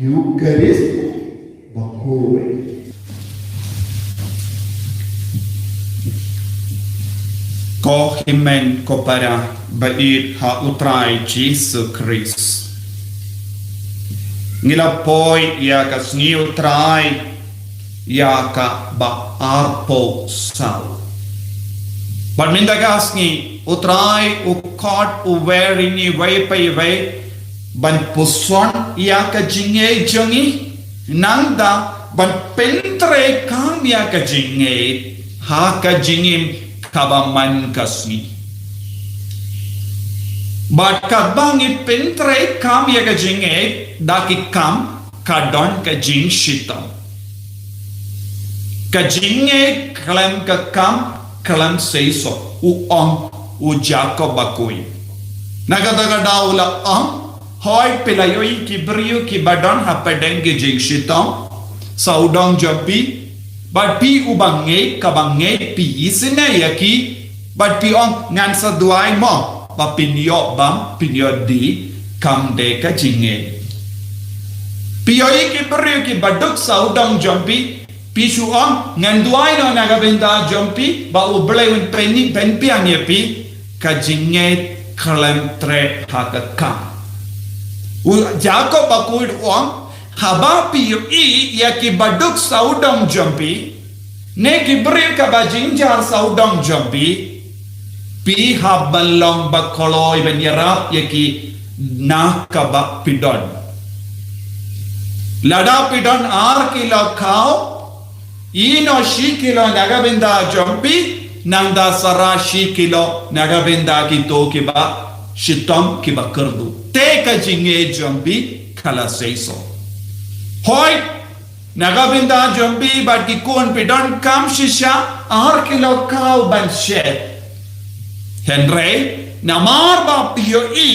Eucharistic bakoy. Ko himen ko para bait ha utray Jesus Christ. Ngilapoy ya kas ni utray ya ka ba arpo sao. Barmindagas ni utray u kod u veri ni way pay way ban puson ya ka jinge jongi nanda ban pentre kam ya ka jinge ha ka jingim kabaman kasni. But kabangi pentre kam ya ka jinge daki kam kadon ka jing shitam. Ka jinge kalam ka kam kalam seiso u ong u Jacob bakui. Nagadagada ula ong hoy pilayoy ki brio ki badon hapadeng ki jing shitam saudong jobi. But pi ubange kabange pi isina yaki but pi ong ngan sa duay mo ba pinyo bam pinyo di kam de ka jinge piyoy ki brio ki baduk saudong jompi pi su ong ngan duay no nagabenda jompi ba ublay un penny penpi ang yapi ka jinge kalem tre hakakam u Jacob bakud ong haba piyo i yaki baduk saudong jompi ne ki bri ka ba jinjar saudong jompi pi habalong bakoloy ben yarap yaki na ka ba pidon lada pidon ar kilo kao ino shi kilo nagabenda jompi nanda sara shi kilo nagabenda kito kiba shitom kiba kerdu te ka jinge jompi kala seiso hoy nagabenda jombi but ki kun pidon kam shisha ar kilo kau ban shed Henry namar ba piyo i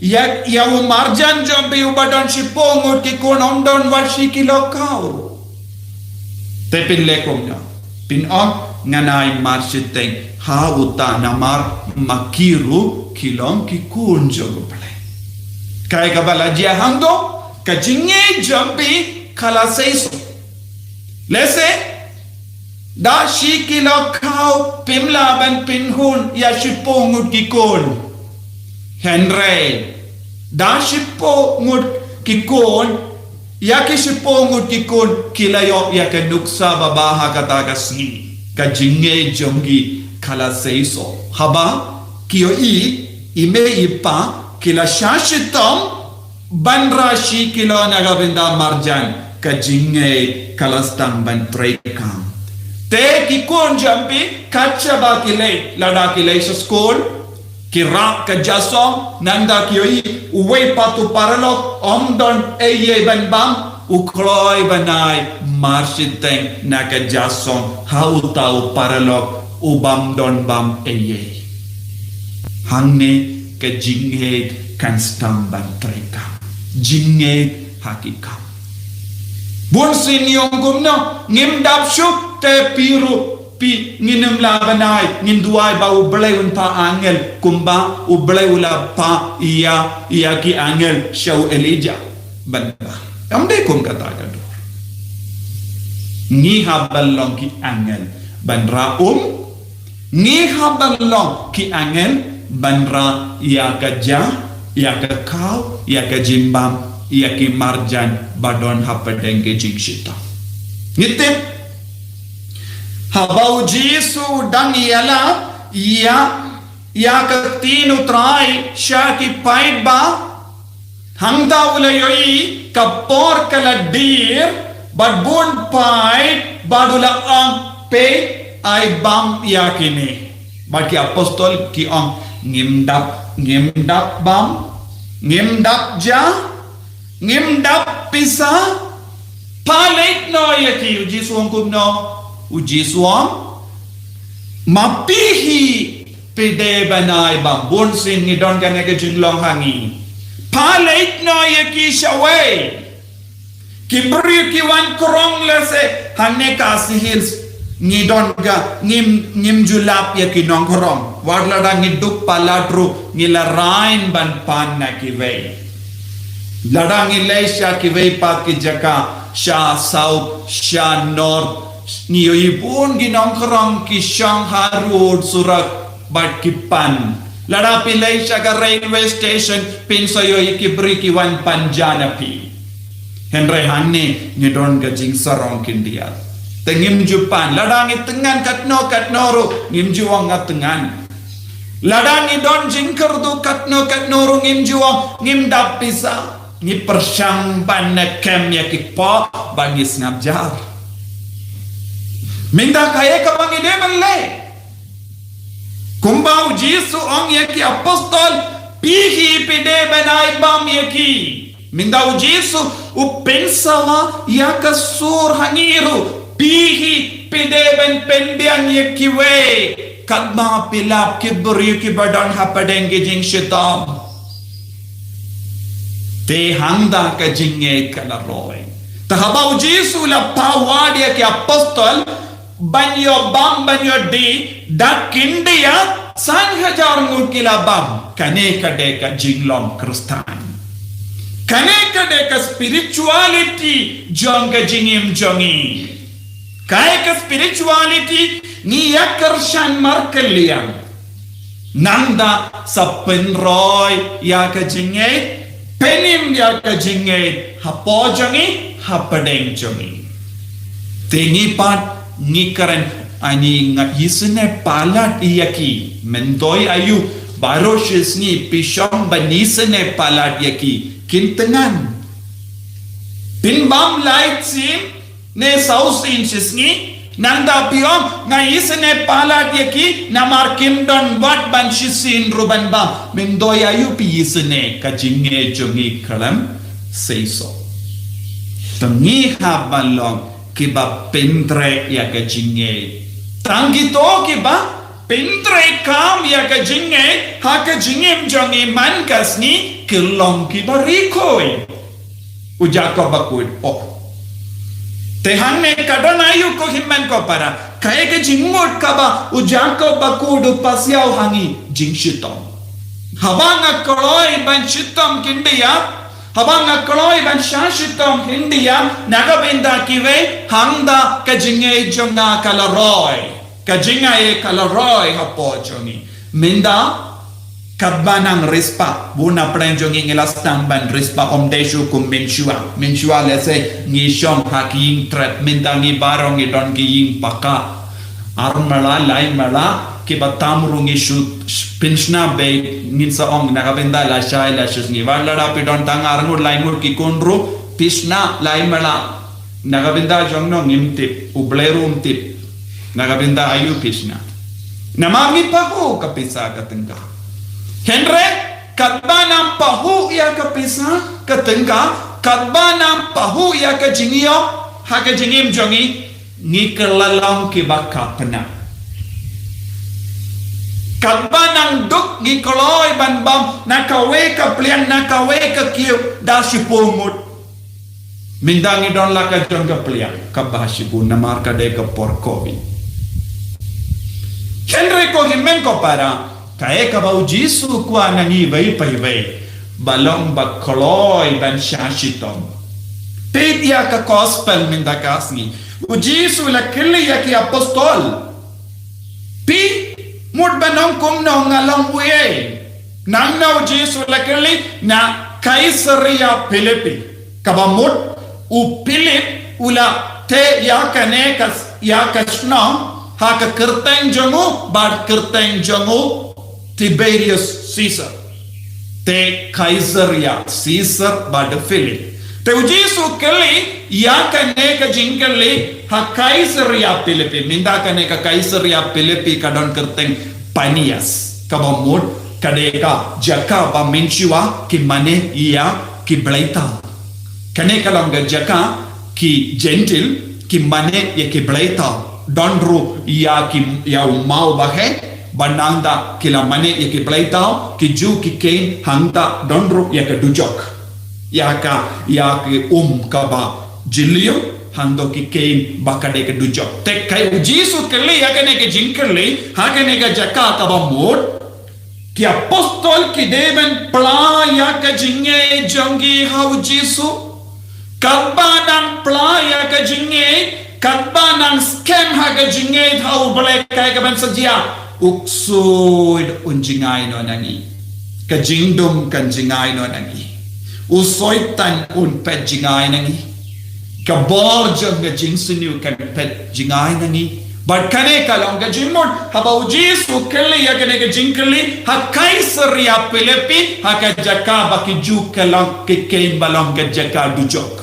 yak yaw marjan jombi ubadon shipongot ki kun ondon washi kilo kau te pin lekom na pin on nganay marshiteng ha uta namar makiru kilong ki kun jogople kay kabala jia hangdo ka jinge jombi kala seiso lese da shi kilo kau pimla ban pinhun ya shipongut kikon Henry da shipongut kikon ya ki shipongut kikon kilayo ya ka nuksa babaha katagas ni ka jinge jongi kala seiso haba kiyo i ime ipa kila shashitom banra shi kilo nagabenda marjan ka jinge kalastang ban trekam te ki kon jampi kacha ba kilay lada kilay sa school ki rak ka jasom nanda kiyoy uwe patu paralok omdon eye ban bam ukloy banay marshiteng naka jasom hautaw paralok ubam don bam eye hangne ka jinge kan stang ban trekam jinge hakikam bunsin yung gumno ngimdap syuk te piru pi nginam labanay nginduay ba ublay un pa angel kumba ublay ula pa iya ki angel siyaw Elijah banda amde kum kataga do ni habalong ki angel banra ni habalong ki angel banra iya ka kau iya ka jimbam iya ki marjan badon hapadeng ke jingshita ngitip habau jisu dan iala iya ka tinu try siya ki pait ba hangda ulayoy kapor kaladir badbun pait badula ang pe ay bam iya kini bagi apostol ki ang ngimdap bam ngimdap ngimdap pisa palit no yaki uji suang kumno uji suang mapihi pede banay bang bunsin ni don ka nagajinglong hangi palit no yaki shaway kibri kiwan krong lese hanne kasihils ni don ga ngim julap yaki nong krong warla da ngiduk paladru ngilarain ban pan na kiway Ladang ilay siya kiwaypat ki jaka siya south, siya north. Niyo ibun ginongkrong ki Shanghai Road surak bat kipan. Lada pilay siya ka railway station pinsayo ikibri ki wan panjanapi. Henry Hanni ni don gajing sarong kindia. Tengim jupan ladang itengan katno ngim juang ngatengan. Ladang ni don jingker du katno ngim juang ngim dapisa. Ni persyang ban kem ya kikpa bangis ngabjar. Minta kaya ka bangi deman le. Kumbau Jisu ong ya ki apostol pihi pide benai bam ya ki. Minta Jisu upensawa ya ka sur hangiru pihi pide ben pendiang ya ki we. Kadma pilap ki beri ki badan hapadenge jing shitam. Te handa ka jinge kalaroy. Tahabau Jisu la pawadia ki apostol banyo bam banyo di dak India 1000 ngukila bam kane kade ka jinglom Kristan. Kane kade ka spirituality jong ka jingim jongi. Kaya ka spirituality ni yakarshan markeliang. Nanda sa penroy ya ka jinge penim ya ka jinge hapo jongi hapadeng jongi. Tingi pat ni karen ani nga yisne palat iyaki mendoy ayu baroshes ni pishong banisne palat yaki kintengan pinbam light sim ne south inches ni nanda piom nga yisne palat yaki namar kimdon wat banshisin ruban bam mendoy ayu pi yisne kajinge jongi kalam seiso tangi habalong kiba pentre ya ka jinge tangito kiba pentre kam ya ka jinge ha ka jingem jongi man kasni kilong kiba rikoi ujako bakud tehanne kadanayu ko himman ko para kaya ka jingmot kaba ujako bakud pasyao hangi jingshitom habanga koloi ban shitom kindiya habang akloi ban shashitom India nagabinda kiwe hangda kajinge jonga kalaroy kajinga kalaroy hapo jongi minda kabanang rispa buna prenjongi ngilastan ban rispa omdeshu kum minshua lese ngishong haking tret minda ngi barong idon giying paka armala laimala kiba tamrungi shoot pinchna be nginsa ong nakabenda la shai la shusngi wala pidon tangarngur laimur ki konru pishna laimala nakabenda jongno ngimtip ublerum tip nakabenda ayu pishna namami pahu kapisa katengka henre kadbanam pahu ya kapisa katengka kadbanam pahu ya kajingio hakajingim jongi ngikelalang kibaka pena kadbanang duk ngikoloy banbam nakawe ka plian nakawe ka kiyo dasipumut mindangi don laka jon ka plian kabasibu namar ka de ka porkovi henry ko himen ko para kae ka bau Jisu kwa nangi vai pai vai balong bakoloy ban shashitom pedia ka gospel mindakasni u Jisu la kili ya ki apostol pi mut banong kum no ngalong uye nang no Jisu lakali na Kaisaria Philippi kabamut u Philip ula te ya kanekas ya kashno ha ka kirteng jongu bad kirteng jongu Tiberius Caesar te Kaisaria Caesar bad Philip te Jisu kali ya kaneka jingkali ha Kaisaria Philippi minda kaneka Kaisaria Philippi kadon kerteng Panias kabamut kadeka jaka ba menshua ki mane iya ki blaita kaneka langga jaka ki gentil ki mane ya ki blaita donru iya ki ya mau bahe bananda kila mane ya ki blaita ki ju ki kain hangta donru ya ka dujok ya ki kaba jilio hando ki kain bakade ke dujok tek kai Jisu kali ya kane ke jingkali ha kane ke jaka ka ba mot Ki apostol ki deben playa ka jinge jongi hau Jisu. Kadba nang playa ka jinge, kadba nang scam ha ka jinge hau balai kai ka ban sajia. Uksuid unjingay no nangi. Ka jingdum kan jingay no nangi. Usoitan un pet jingay nangi. Ka borjong ka jingsinu kan pet jingay nangi. But kane kalong ka jimon habau Jisu kali ya kane ka jingkali ha kaisaria Pilipi ha ka jaka baki ju kalong ke kein balong ka jaka dujok.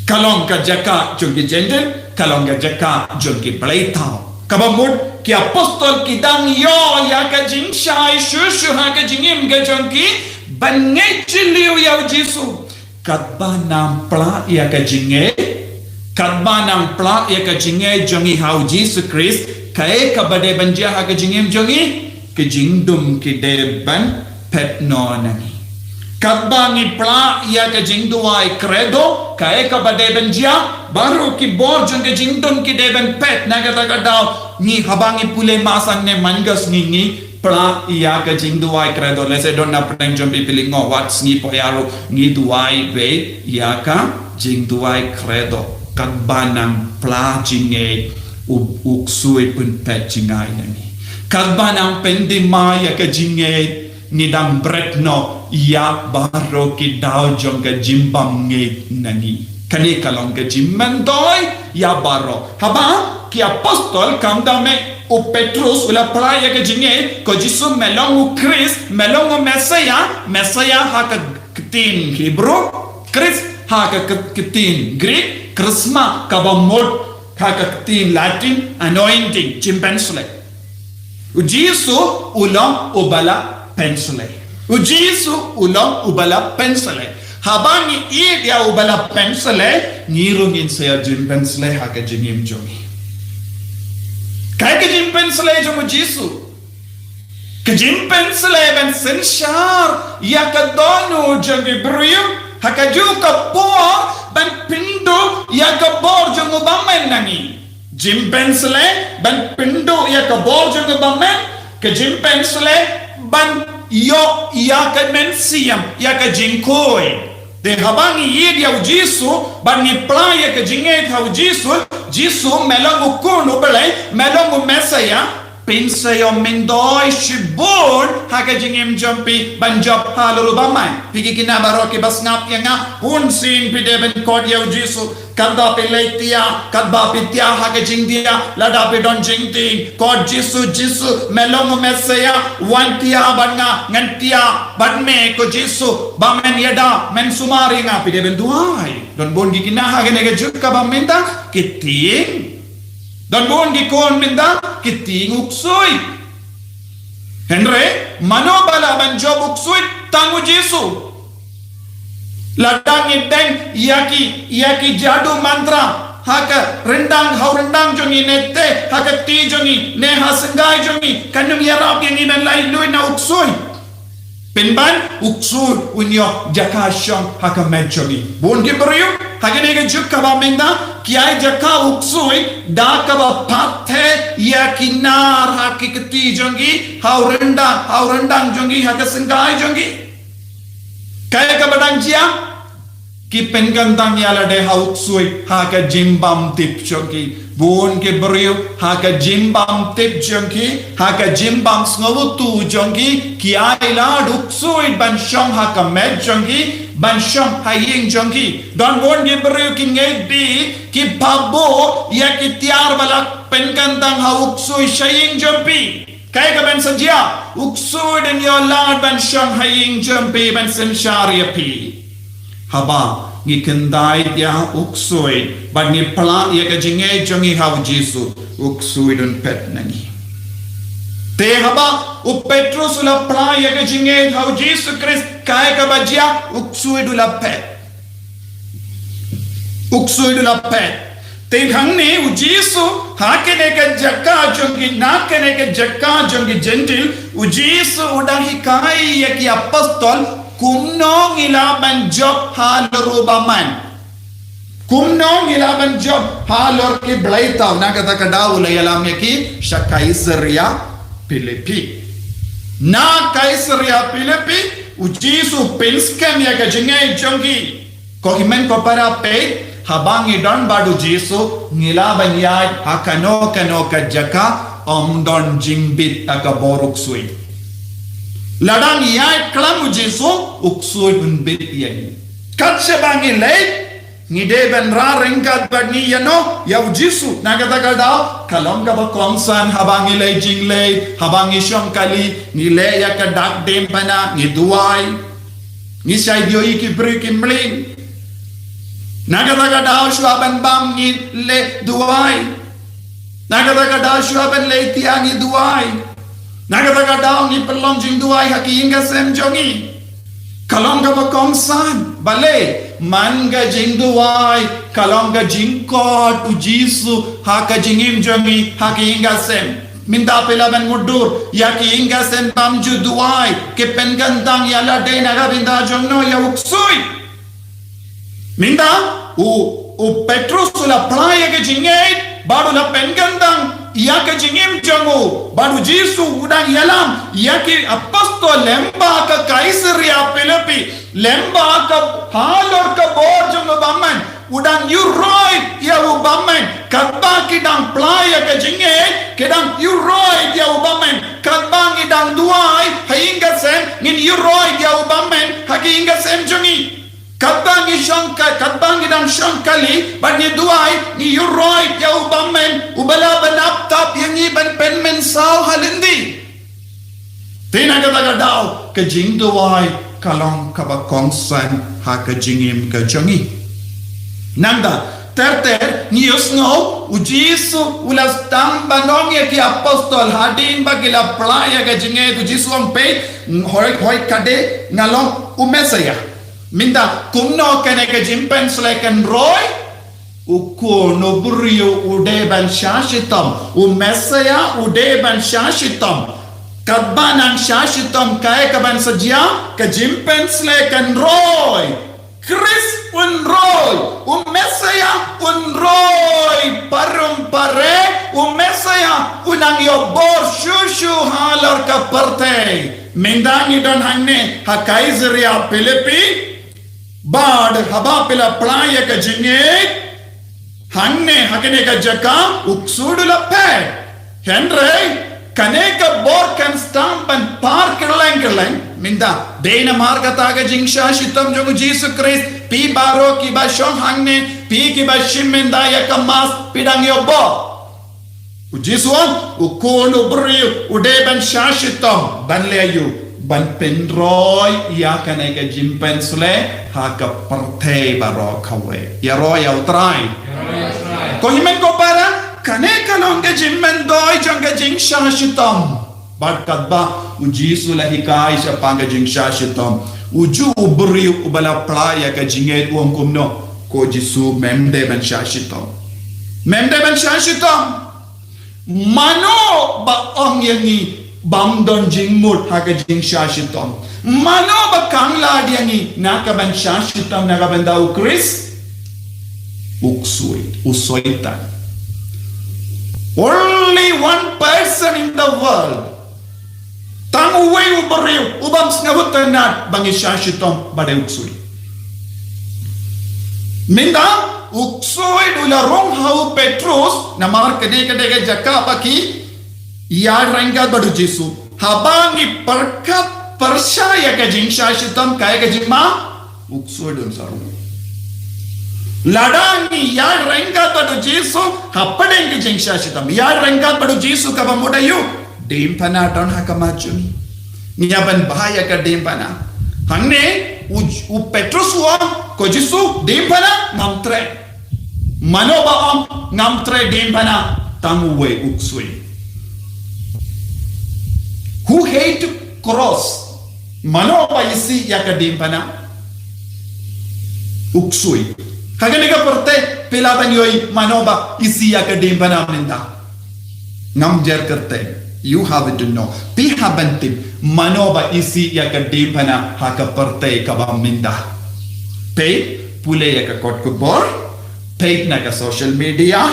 Kalong ka jaka jongi jendel, kalong ka jaka jongi playtao. Kabamud ki apostol ki dang yo ya ka jing shai shushu ha ka jingim ka jongi bangai chiliu ya Jisu. Kadba nam pla ya ka jinge kadba nang plak ya ka jinge jongi hau Jesus Christ kae ka bade banjia ha ka jingem jongi ke jingdum ki deban pet no nangi kadba ni plak ya ka jingduai credo kae ka bade banjia baru ki bor jong ke jingdum ki deban pet naga taga dau ni habangi pule masang ne mangas ngingi plak ya ka jingduai credo lese donna preng jompi pilingo wats ni poyaro ni duai be ya ka jingduai credo kadbanang pla jinge uksui pun pet jingai nani kadbanang pendimaya ka jinge nidam bretno ya baro ki dau jong ka jimbam nge nani kani kalong ka jimmendoi ya baro haba ki apostol kamdame u Petrus ula pla ya ka jinge ko Jisu melong u Chris melong u Mesaya ha ka tin Hebrew Chris ha ka tin Greek Krisma kabamod kakatin Latin anointing chimpensule. Ujisu ulang ubala pensule. Ujisu ulang ubala pensule. Habangi dia ubala pensule ngirungin saya chimpensule haka jingim jongi. Kaya ka chimpensule jongo Jisu. Ka chimpensule ben senshar ya ka donu jongi bruyum haka juga po ban pindo ya ka bor jongo bamen nangi jimpensle ban pindo ya ka bor jongo bamen ka jimpensle ban yo ya ka mensiam ya ka jinkoi de habangi yedia Jisu ban ni playa ka jinget ha Jisu melongo kuno belai melongo mesaya Pinsayo mendoi shibun haka jingim jumpi banjop halulu bamai pigi kinabaro ki bas ngap ya nga punsin pideben kod ya Jisu kadba pilaitia kadba pitya haka jingdia lada pidon jingti kod Jisu melongo mesaya wantia banga ngantia badme ko Jisu bamen yada men sumari nga pideben duai don bon gikina haka nega jukka bamenta kiting dan buon gikon minda kiting uksui. Henry manobala banjob uksui tangu Jisu. Ladang iteng yaki jadu mantra haka rendang hau rendang jongi nette haka ti jongi ne hasengai jongi kanung yarap yang iman lain lui na uksui. Penban uksui unyo jakasyong haka menjongi. Buon giberiu haka nega jukka ba minda kiai jaka uksui da kaba pathe ya kinar hakikati jongi hau rendang jongi haka sengai jongi kaya kabadang jia ki pengkantang yala de hau uksui haka jimbam tip jongi bon ke beriu haka jimbam tip jongi haka jimbam sngotu jongi kiai la uksui ban shom haka med jongi ban shom haying jongi don bon ke beriu ki ngedi ki pabo ya ki tiar balak penkantang ha uksui shaying jompi kaya ka ban sajia uksui dan yo lad ban shom haying jompi ban senshari api haba ngi kendai dia uksui ban ni pala ya ka jinge jongi ha Jisu uksui don pet nangi te haba u Petrus la pala ya ka jinge ha Jisu Christ kaya ka bajia uksui dula pet uksui dula pet te hangni u Jisu hakene ka jakka jongi nakene ka jakka jongi gentil u Jisu udahi kai ya ki apostol kumno ilaban job halor ubaman kumno ilaban job halor ki blaitau na kata kadau la yalam ki shakaiseria Pilipi Na Kaisaria Philippi, o Jisu Pinskem yaga jingay jongi. Kohimen ko para pe, habang idon badu Jisu, ngilaban yay hakano kano kajaka, don jingbit akaboruk sui. Ladang yay klam o Jisu, uksui unbit yan. Katse bangi late, ngide ben ra ringkat bagi yano yaw Jisu nagatagal daw kalong ka ba kongsan habang ilay jinglay habang isyong kali nile ya ka dak dem pana ni duway ni say dio ikibri kimling nagatagal daw syuaban bam ni le duway nagatagal daw syuaban le tiang ni duway nagatagal daw ni pelong jing duway haki inga sem jongi kalong ka ba kongsan bale manga jing duway kalonga jing kot u Jisu haka jingim jongi haki inga sem minda pela ben ngudur yaki inga sem pamju duway ke pengandang yala de naga binda jongno ya uksui minda u Petrus la playa ke jingait baru la pengandang yaka jingim jongu baru Jisu udang yalam yaki apostol lemba ka Kaisaria Philippi lemba ka halor ka bojong baman udang yuroi ya ubaman katba kidang playa ka jinge kidang yuroi ya ubaman katbang idang duai hainga sem ngin yuroi ya ubaman hakinga sem jongi katbang ishangka katbang idang shangkali bani duai ni yuroi ya ubaman ubala banap tap yang iban penmen saw halindi tinagadaga daw ka jing duai kalong kabakongsan haka jingim ka jongi nanda terter nius ngo u Jisu ulas tamba nong ya ki apostol hadin bagila playa ka jinge tu Jisu ang pe hoi kade ngalong umesaya minda kumno kene ka jimpen slekan roy uko no burio udeban shashitam umesaya udeban shashitam kadbanan shashitam kaya kaban sajya ka jimpensle kan roy Chris un roy umesaya un roy parum pare umesaya unang yobor shushu halar ka parte mendani don hanne ha Kaisaria Philippi bad haba pila playa ka jinge hanne hakene ka jaka uksudu la pe Henry kaneka borkan stampan par kerlang minda dena marga taga jingsha shitam jongu Jisu Christ pi baro ki ba shong hangne pi ki ba shimenda ya kamas pidang yobo u Jisu an u kono bri u de ban shashitam ban leyu ban penroy ya kaneka jimpen sule ha ka parte baro kawe ya ro ya utrai ko himen ko para kane kalonga jimmen doi janga jing shashitam bad kadba u Jisu la hikai sa panga jing shashitam uju ubri ubala playa ka jinget uang kumno ko Jisu memde ban shashitam mano ba ong yangi bamdon jing mut haga jing shashitam mano ba kangla yangi naka ban shashitam naga banda u Chris uksui usoitan. Only one person in the world tangu way ubariu ubam sngabutanat bangi shashitam bade uksui minda uksui dula rong hau Petrus namar kade jaka baki ya rangga badu Jisu habangi perkat percaya ke jing shashitam kaya ke jing ma uksui dun saru ladani ya rangga badu Jisu hapadeng ke jing shashitam ya rangga badu Jisu kaba mudayu dempana don hakamajuni nyaban bahaya ka dempana hanne u Petrus wa ko Jisu dempana ngamtre manoba ngamtre dempana tamuwe uksui who hate cross manoba isi ya ka dempana uksui kagani ka porte pelaban yoi manoba isi ya ka dempana minda ngam jar karte you have to know pi habantim manoba isi ya ka dempana haka parte ka minda pe pule ya ka kot kubor pe na ka social media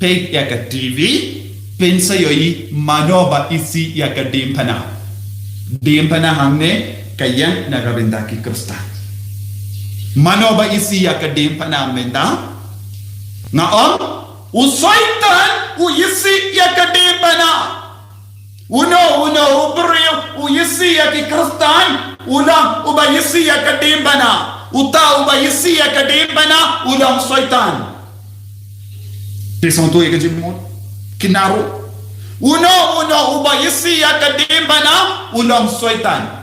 pe ya ka TV pensa yoi manoba isi ya ka dempana Dim panahang ne kayang nagabenda ki Kristan. Mano ba isi ya kadim panam benda? Ngaon usaitan u isi ya kadim pana. Uno ubrio u isi ya ki Kristan ulang uba isi ya kadim pana. Uta uba isi ya kadim pana ulang saitan. Tisonto ya kajimut kinaro. Uno uba isi ya kadim pana ulang saitan.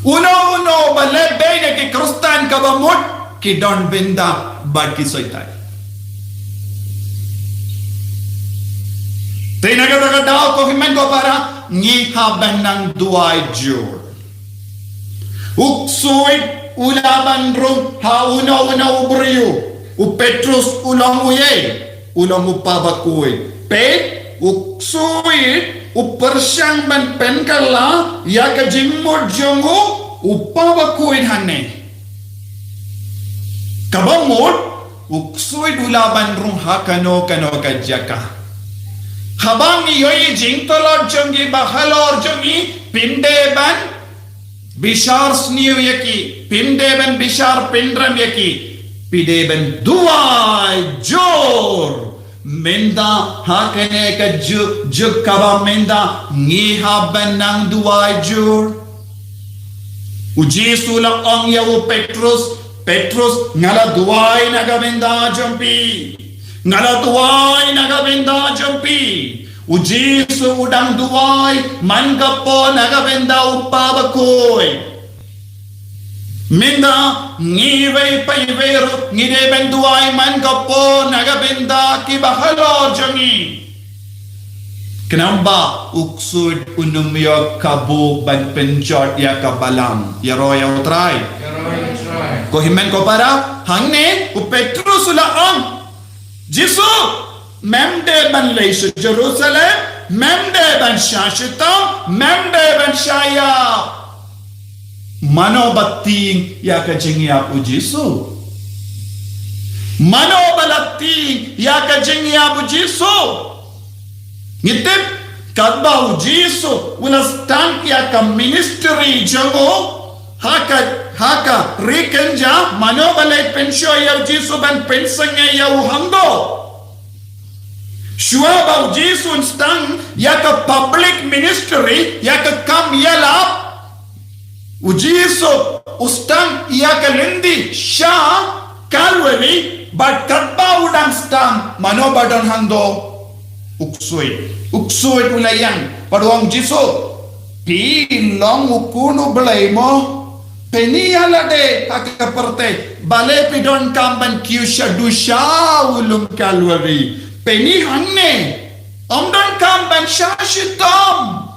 Uno balebay na ki Kristan kabamut ki don benda bad ki saitan. Tinagadaga daw ko himen ko para ngihaban ng duay jur. Uksuit ulaban rum ha uno ubriyo. U Petrus ulang uye. Ulang upabakuy. Pet uksuit upersyang ban penkala ya ka jimmod jongo upabakuin hanne kabamod uksuid ulaban rung hakano kano kajaka habang iyoy jingtolod jongi bahalor jongi pindeban bishar sniyo yaki pindeban bishar pindram yaki pideban duay jor Menda hakane ka juk kaba menda ngihaban ng duay jur. Uji sulak ang yaw Petrus ngala duay nagabenda jumpi. Ngala duay nagabenda jumpi. Uji su udang duay man kapo nagabenda upabakoy. Minda ngiway payvero ngideben duay man kapo nagabenda ki bahalo jangi. Kenapa uksud unumyo kabu ban penjot ya kabalam yaro ya utray. Ko himen ko para hangne u Petrus ulaang Jisu memde ban leis Jerusalem memde ban shashitam memde ban shaya Manobati ya kajingi apu Jisu. Manobalati ya kajingi apu Jisu. Ngitip kadba Jisu ulastan ya ka ministry jango haka rikenja manobalay pensyo ya Jisu ban pensenge ya uhando. Shua ba Jisu stang ya ka public ministry ya ka kam yalap Ujiso ustang iya kalindi siya kalweli but katba udang stang mano badon hando uksuit ulayang paduang Jiso pilong ukuno belay mo peniyala de hakaperte bale pidon kamban kiusha dusha ulum kalweli penihangne omdon kamban shashitam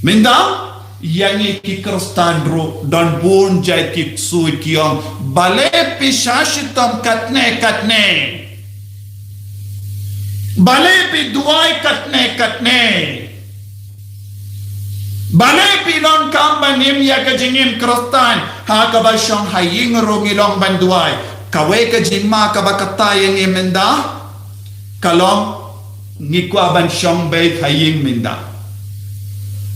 minda yang ki Kristan ro dan bon jai ki sui kiong bale pisashitam katne bale pi duai katne bale pi non kamban nim ya ka jingim Kristan ha ka ba syong haying ro ngilong banduai kawe ka jingma ka ba katayang imenda kalong ngikwa ban syong bay haying minda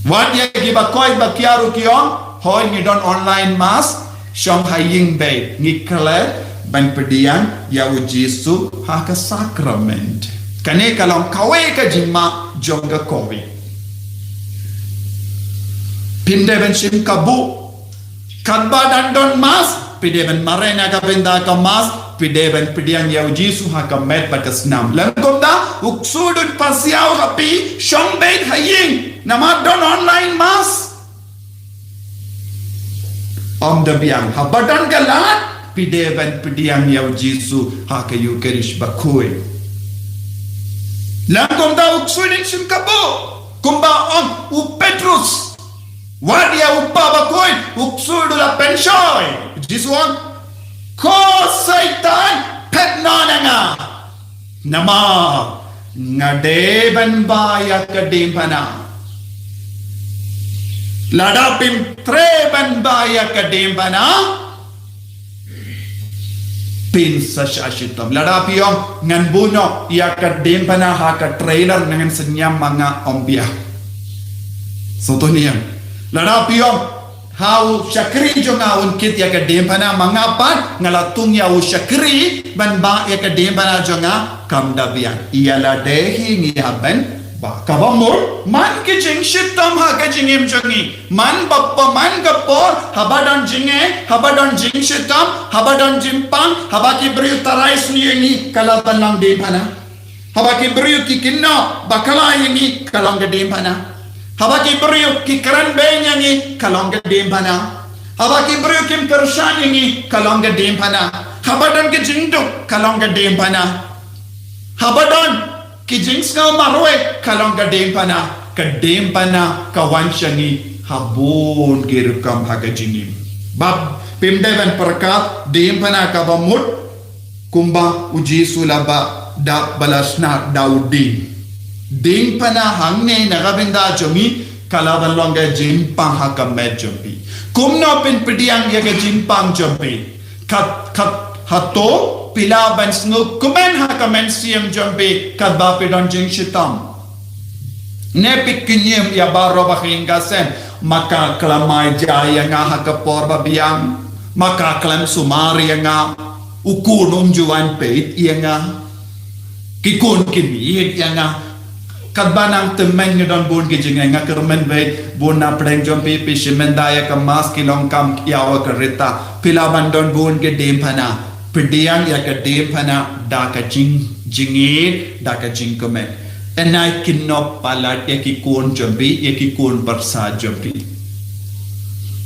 Wat ya giba koi bakiaru kiong hoi ngidon online mas syong haying bay ngikale ban pedian ya ujisu haka sakrament kane kalong kawe ka jima jonga kowi pinde ben sim kabu kadba dandon mas pide ben marena ka benda ka mas pide ben pedian ya ujisu haka met batas nam langkom da uksudun pasiaw hapi syong bay haying Nama don online mas Om dabiang habadan galat pideban pidiang yaw Jisu haka Eucharish bakui Langkom da uksunin simkabo kumba om u Petrus wadia upa bakui uksudu la penshoy Jisu on ko saitan pet nonanga nama ngadeban baya kadempana Ladapim treban baya kadembana pin sa syashitam ladapiyong ngan buno ya kadembana ha ka trailer ngan senyam mga ombia Soto niya. Lada piyong hau syakri jonga un kit ya ka dempana mangapat ngalatung ya u syakri ban ba ya ka dempana jonga kamdabian. Ialah dehi ngihaban ba kabamur man ke jing shitam ha ka jingim jongi man bappa man kapor habadon jing shitam habadon jimpang habaki beriu tarais ni kalaban lang dempana. Habaki beriu ki kinno bakala ni kalang dempana. Habaki beriu ki keran benya ni kalong dempana. Habaki beriu kim kersan ni kalong dempana. Habadon ki jingduk kalong dempana. Habadon ki jingsna marwe kalong dempana. Dempana kawan syangi habun girukam haga jingim. Bab pimdevan perkat dempana kabamut kumba uji sulaba da balasna daudin. Ding pana hangne nagabinda jomi kalaban longa jimpang hakamet jompi. Kumno pin pediang yaga jimpang jompi. Kat hato pilaban snuk kumen hakamen siem jompi kat bapidon jing shitam. Nepik kinyem ya baro bakinggasen maka kelamai jaya nga hakapor babiang maka kelam sumari nga ukun unjuan peit iya nga kikun kimi iya nga kadbanang temeng don bun gijinga nga kermen be bun na preng jompi pisimendaya kamas kilong kam yawa kereta pilaban don bun ke dempana pediang ya ke dempana da ka jingit da ka jingkomen enai kinop palat ya ki kun jompi ya ki kun bersa jompi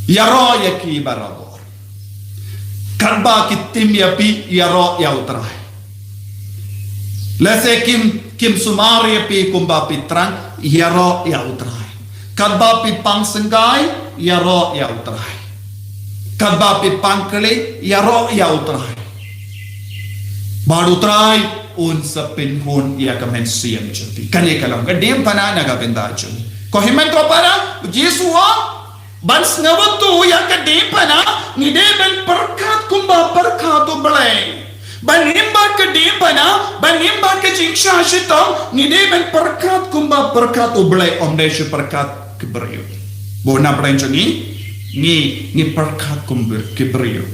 yaro ya ki barabor kadba kitim ya pi yaro ya utrai lese kim sumari pi kumba pitrang yaro ya utrai kadba pi pangsenggai yaro ya utrai kadba pi pangkele yaro ya utrai baru utrai un sapin hun ya kamen siam jati kane kalam ka dem pana naga benda jati ko himen ko para Yesua bans ngawatu ya ka dem pana ni de ben perkat kumba perkat tu belai banimba ke dempana banimba ke jingsha shitam ni de ben perkat kumba perkat ublai omde shu perkat kebriu bona prenjoni ni perkat kumbir kebriu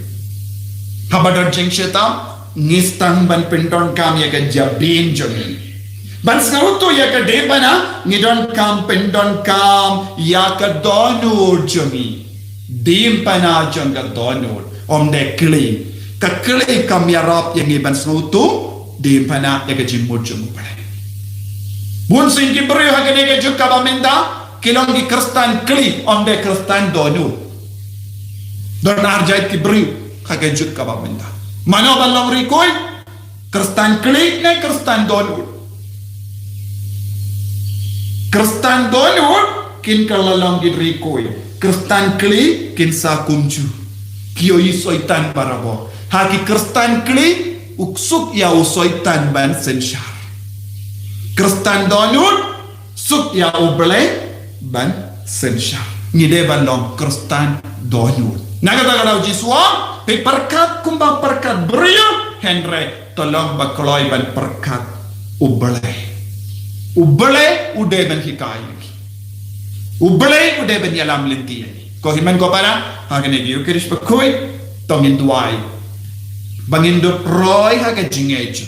habadon jingsha tam ngistang ban pendon kam ya ke jabin joni ban skauto ya ke dempana ni don kam pendon kam ya ke donur joni dempana jangga donur omde kli kakele kam yarap yang iban snutu di pana ya kejimut jemu pare bun sing ki beri ha kene ke jukka bamenda kilong ki kristan kli onde kristan donu don arjait ki beri ha ke jukka bamenda mano balong rikoi kristan kli ne kristan donu kin kalalong ki rikoi kristan kli kin sa kumju kiyo isoitan barabo haki kristan kli uksuk ya usoitan ban sensyar kristan donut suk ya uble ban sensyar ngide ban long kristan donut naga Yesua pe perkat kumba perkat beriu henre tolong bakloi ban perkat uble ude ban hikai uble ude ban yalam linti ko himan ko para hakane giu kirish pakoi tongin duai bangindo roy ha ka jingejo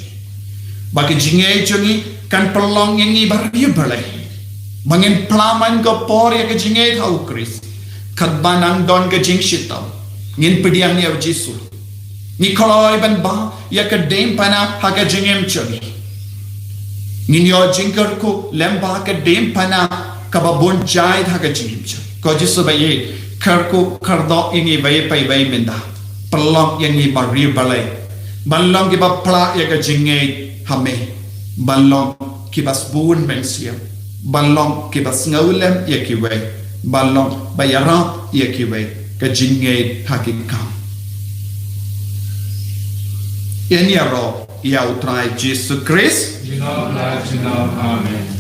baki jingejo ni kan pelong yang ni bariu balai bangin plaman ko por ya ka jinge ha ukris kat banang don ka jing shitam ngin pediang ni Yesu ni koloi ban ba ya ka dem pana ha ka jingem choni ngin yo jingker ko lemba ka dem pana ka babon jai ha ka jingem choni ko Yesu baye karku kardo ini baye pai baye menda pelong yang ni bariu balai balong ki bapla ya ka jinge hame balong ki basbun bensiam balong ki basngawlem ya ki we balong bayara ya ki we ka jinge hakikam yani ro ya utrai Jesus Christ Amen.